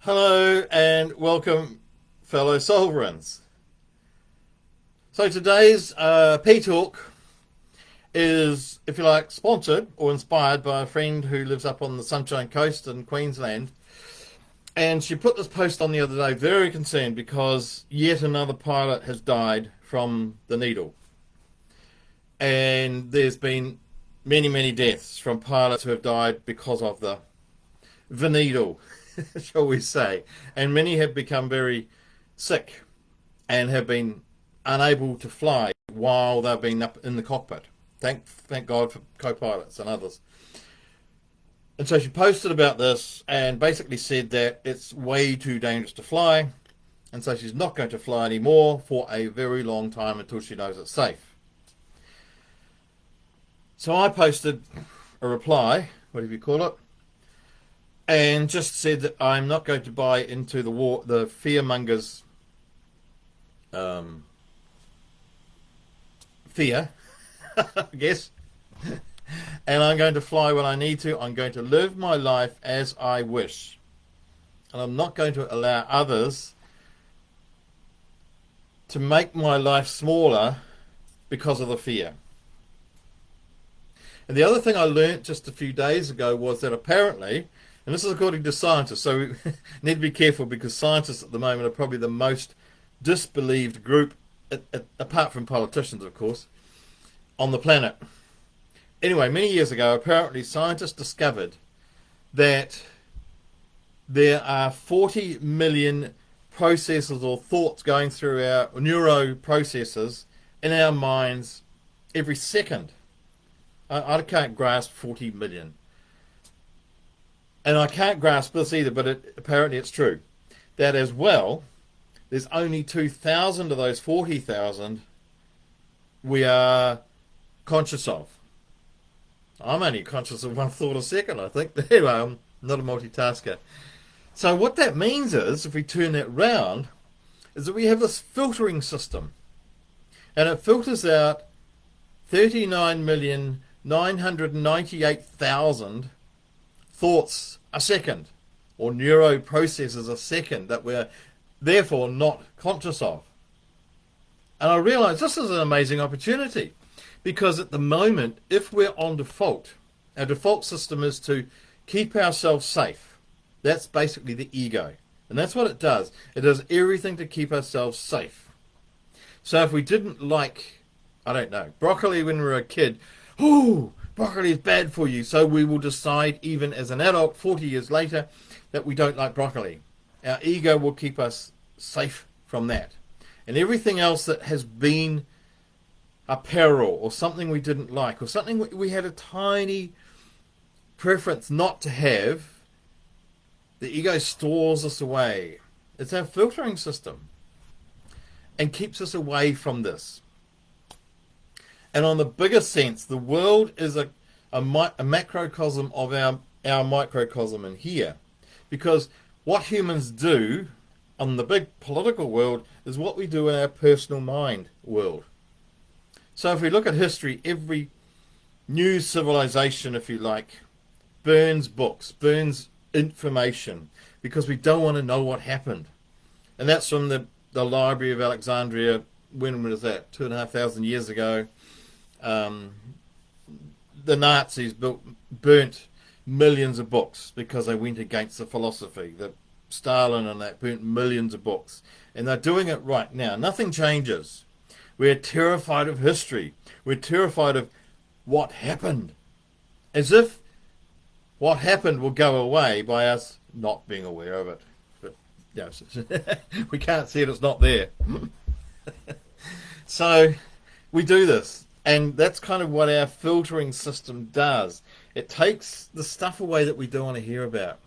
Hello and welcome, fellow sovereigns. So today's P-Talk is, if you like, sponsored or inspired by a friend who lives up on the Sunshine Coast in Queensland. And she put this post on the other day, very concerned because yet another pilot has died from the needle. And there's been many, many deaths from pilots who have died because of the needle, shall we say. And many have become very sick and have been unable to fly while they've been up in the cockpit. Thank God for co-pilots and others. And so she posted about this and basically said that it's way too dangerous to fly, and so she's not going to fly anymore for a very long time until she knows it's safe. So I posted a reply, whatever you call it, and just said that I'm not going to buy into the fearmongers' fear, I guess. And I'm going to fly when I need to. I'm going to live my life as I wish. And I'm not going to allow others to make my life smaller because of the fear. And the other thing I learnt just a few days ago was that apparently, and this is according to scientists, so we need to be careful because scientists at the moment are probably the most disbelieved group, apart from politicians, of course, on the planet. Anyway, many years ago, apparently scientists discovered that there are 40 million processes or thoughts going through our neuro processes in our minds every second. I can't grasp 40 million. And I can't grasp this either, but apparently it's true. That as well, there's only 2,000 of those 40,000 we are conscious of. I'm only conscious of one thought a second, I think. But anyway, I'm not a multitasker. So what that means is, if we turn that round, is that we have this filtering system. And it filters out 39,998,000 thoughts a second, or neuro processes a second, that we're therefore not conscious of. And I realise this is an amazing opportunity. Because at the moment, if we're on default, our default system is to keep ourselves safe. That's basically the ego. And that's what it does. It does everything to keep ourselves safe. So if we didn't like, I don't know, broccoli when we were a kid, oh, broccoli is bad for you. So we will decide, even as an adult, 40 years later, that we don't like broccoli. Our ego will keep us safe from that. And everything else that has been a peril or something we didn't like or something we had a tiny preference not to have, the ego stores us away. It's our filtering system and keeps us away from this. And on the bigger sense, the world is a macrocosm of our microcosm in here, because what humans do on the big political world is what we do in our personal mind world. So if we look at history, every new civilization, if you like, burns books, burns information, because we don't want to know what happened. And that's from the Library of Alexandria. When was that? 2,500 years ago. The Nazis burnt millions of books because they went against the philosophy. Stalin and that burnt millions of books. And they're doing it right now. Nothing changes. We're terrified of history. We're terrified of what happened. As if what happened will go away by us not being aware of it. But yes, we can't see it, it's not there. So we do this. And that's kind of what our filtering system does. It takes the stuff away that we don't want to hear about.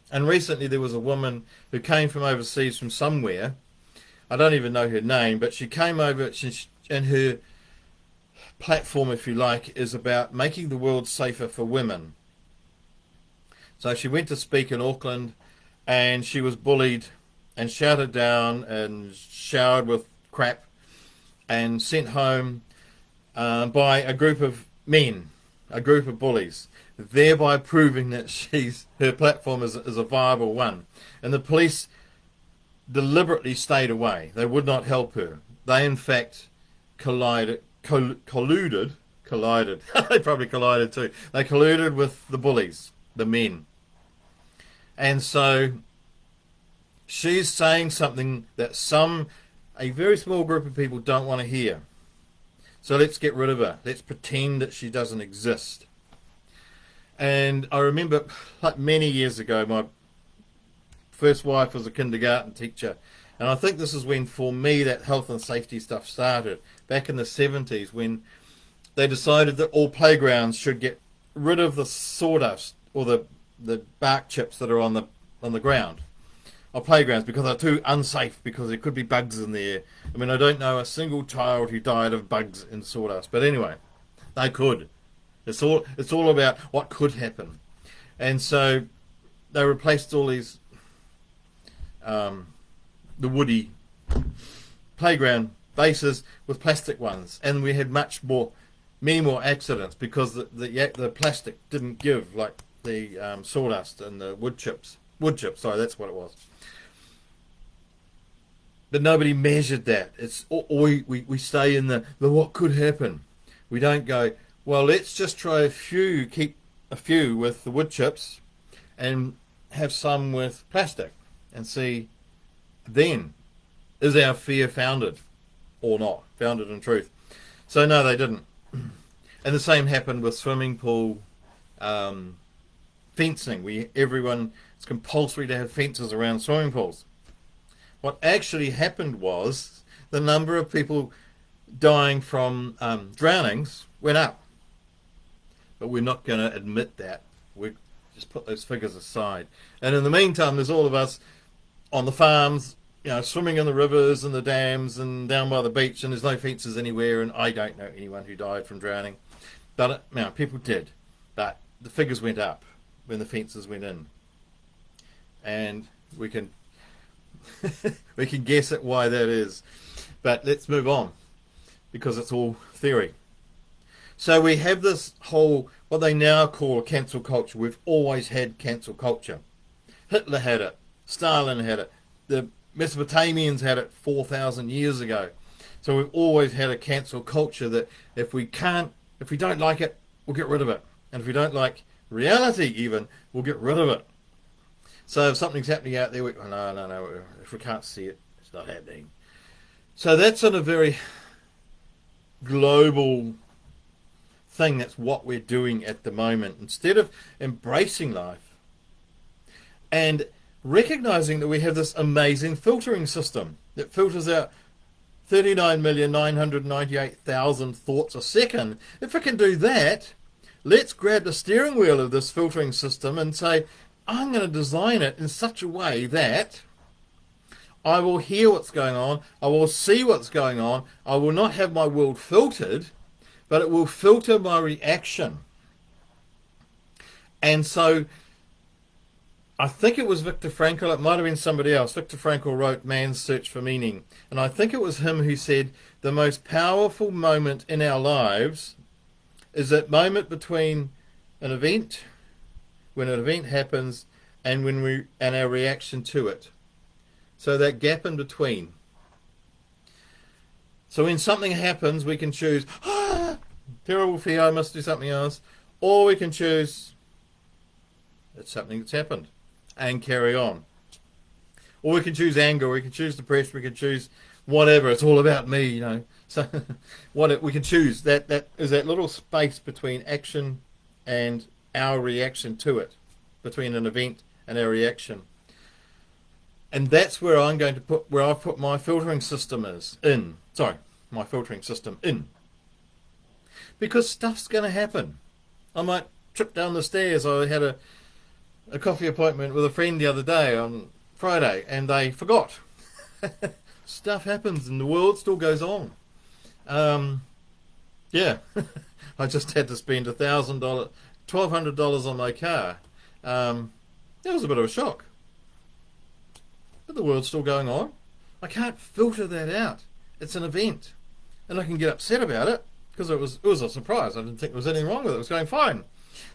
And recently there was a woman who came from overseas from somewhere. I don't even know her name, but she came over, and her platform, if you like, is about making the world safer for women. So she went to speak in Auckland, and she was bullied and shouted down and showered with crap and sent home by a group of men, a group of bullies. thereby proving that her platform is a viable one. And the police deliberately stayed away. They would not help her. They in fact collided. They probably collided too. They colluded with the bullies, the men. And so she's saying something that a very small group of people don't want to hear. So let's get rid of her. Let's pretend that she doesn't exist. And I remember, like many years ago, my first wife was a kindergarten teacher. And I think this is when, for me, that health and safety stuff started. Back in the 70s, when they decided that all playgrounds should get rid of the sawdust or the bark chips that are on the ground of playgrounds, because they're too unsafe, because there could be bugs in there. I mean, I don't know a single child who died of bugs in sawdust, but anyway, they could. It's all about what could happen. And so they replaced all these the woody playground bases with plastic ones, and we had many more accidents because the plastic didn't give, like the sawdust and the wood chips. Sorry, that's what it was. But nobody measured that. It's we stay in the what could happen. We don't go, well, let's just try keep a few with the wood chips and have some with plastic and see then, is our fear founded or not, founded in truth. So no, they didn't. And the same happened with swimming pool fencing. It's compulsory to have fences around swimming pools. What actually happened was the number of people dying from drownings went up. But we're not going to admit that. We just put those figures aside. And in the meantime, there's all of us on the farms, swimming in the rivers and the dams and down by the beach, and there's no fences anywhere, and I don't know anyone who died from drowning. But people did. But the figures went up when the fences went in. And we can we can guess at why that is. But let's move on, because it's all theory. So we have this whole, what they now call cancel culture. We've always had cancel culture. Hitler had it. Stalin had it. The Mesopotamians had it 4,000 years ago. So we've always had a cancel culture that if we don't like it, we'll get rid of it. And if we don't like reality even, we'll get rid of it. So if something's happening out there, no, if we can't see it, it's not happening. So that's on a very global thing. That's what we're doing at the moment. Instead of embracing life and recognizing that we have this amazing filtering system that filters out 39,998,000 thoughts a second. If we can do that, let's grab the steering wheel of this filtering system and say, I'm going to design it in such a way that I will hear what's going on, I will see what's going on, I will not have my world filtered, but it will filter my reaction. And so I think it was Viktor Frankl, it might have been somebody else. Viktor Frankl wrote Man's Search for Meaning. And I think it was him who said the most powerful moment in our lives is that moment between an event, when an event happens, and our reaction to it. So that gap in between. So when something happens, we can choose, terrible fear, I must do something else. Or we can choose, it's something that's happened, and carry on. Or we can choose anger, we can choose depression, we can choose whatever. It's all about me, So we can choose. That is that little space between action and our reaction to it, between an event and our reaction. And that's where I've put my filtering system in. Because stuff's going to happen. I might trip down the stairs. I had a coffee appointment with a friend the other day on Friday, and they forgot. Stuff happens and the world still goes on. Yeah. I just had to spend $1,200 on my car. That was a bit of a shock. But the world's still going on. I can't filter that out. It's an event. And I can get upset about it because it was a surprise. I didn't think there was anything wrong with it. It was going fine.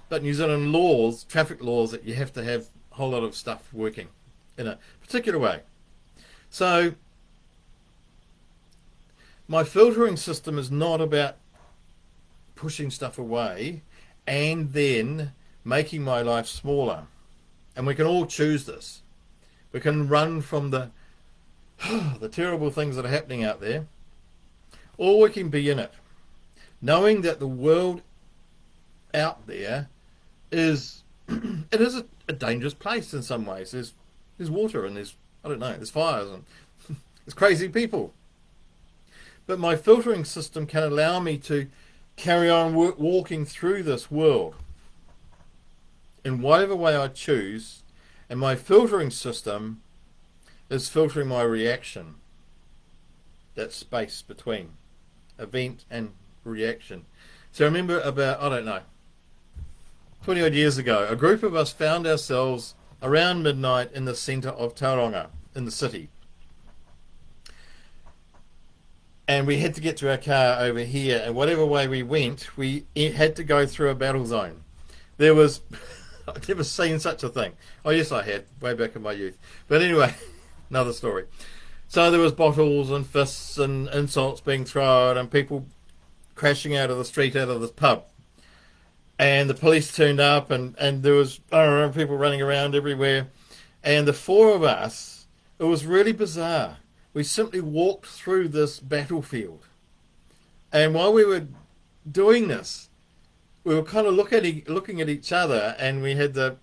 But New Zealand laws, traffic laws, that you have to have a whole lot of stuff working in a particular way. So my filtering system is not about pushing stuff away and then making my life smaller. And we can all choose this. We can run from the terrible things that are happening out there, or we can be in it, knowing that the world out there is it is a dangerous place in some ways. There's water and there's fires and there's crazy people. But my filtering system can allow me to carry on walking through this world in whatever way I choose, and my filtering system is filtering my reaction. That space between event and reaction. So I remember about, 20 odd years ago, a group of us found ourselves around midnight in the centre of Tauranga, in the city. And we had to get to our car over here, and whatever way we went, we had to go through a battle zone. There was, I'd never seen such a thing. Oh yes, I had, way back in my youth. But anyway, another story. So there was bottles and fists and insults being thrown and people crashing out of the street, out of this pub. And the police turned up and there was, people running around everywhere. And the four of us, it was really bizarre. We simply walked through this battlefield. And while we were doing this, we were kind of looking at each other, and we had the,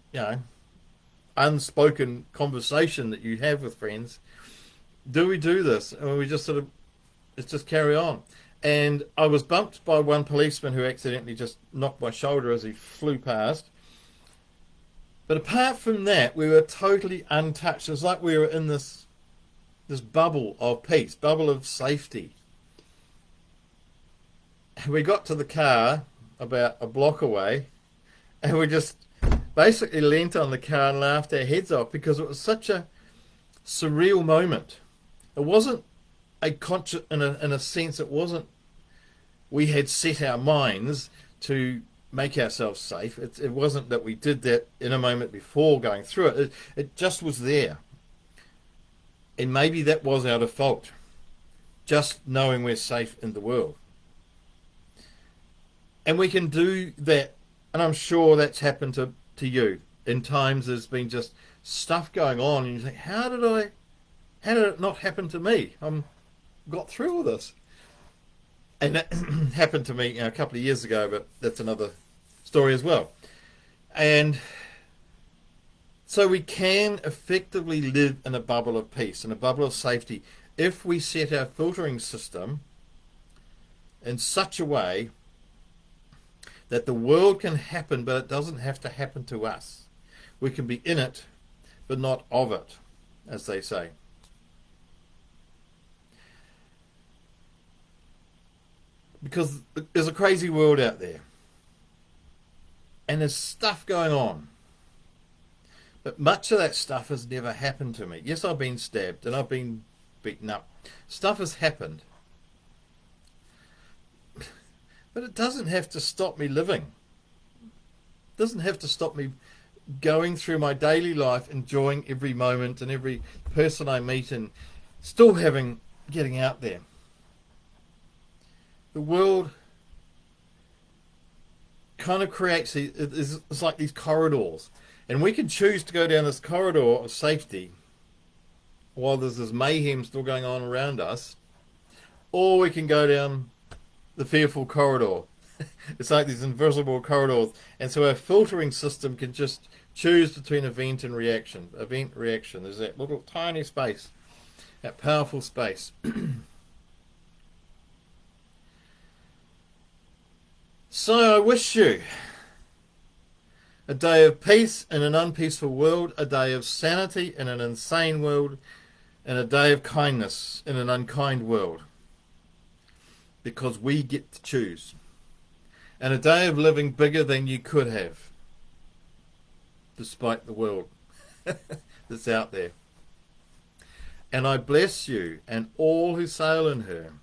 unspoken conversation that you have with friends. Do we do this? And we just let's just carry on. And I was bumped by one policeman who accidentally just knocked my shoulder as he flew past. But apart from that, we were totally untouched. It was like we were in this bubble of peace, bubble of safety. We got to the car about a block away, and we just basically leant on the car and laughed our heads off, because it was such a surreal moment. It wasn't a conscious, in a sense, it wasn't, we had set our minds to make ourselves safe. It wasn't that we did that in a moment before going through it. It just was there. And maybe that was our default, just knowing we're safe in the world. And we can do that, and I'm sure that's happened to you. In times there's been just stuff going on, and you think, how did it not happen to me? Got through all this. And that happened to me a couple of years ago, but that's another story as well. And so we can effectively live in a bubble of peace, in a bubble of safety, if we set our filtering system in such a way that the world can happen, but it doesn't have to happen to us. We can be in it, but not of it, as they say. Because there's a crazy world out there, and there's stuff going on. But much of that stuff has never happened to me. Yes, I've been stabbed and I've been beaten up. Stuff has happened. But it doesn't have to stop me living. It doesn't have to stop me going through my daily life, enjoying every moment and every person I meet, and still getting out there. The world kind of creates, it's like these corridors. And we can choose to go down this corridor of safety while there's this mayhem still going on around us, or we can go down the fearful corridor. It's like these invisible corridors. And so our filtering system can just choose between event and reaction. Event, reaction. There's that little tiny space, that powerful space. So I wish you a day of peace in an unpeaceful world, a day of sanity in an insane world, and a day of kindness in an unkind world. Because we get to choose. And a day of living bigger than you could have, despite the world that's out there. And I bless you and all who sail in her,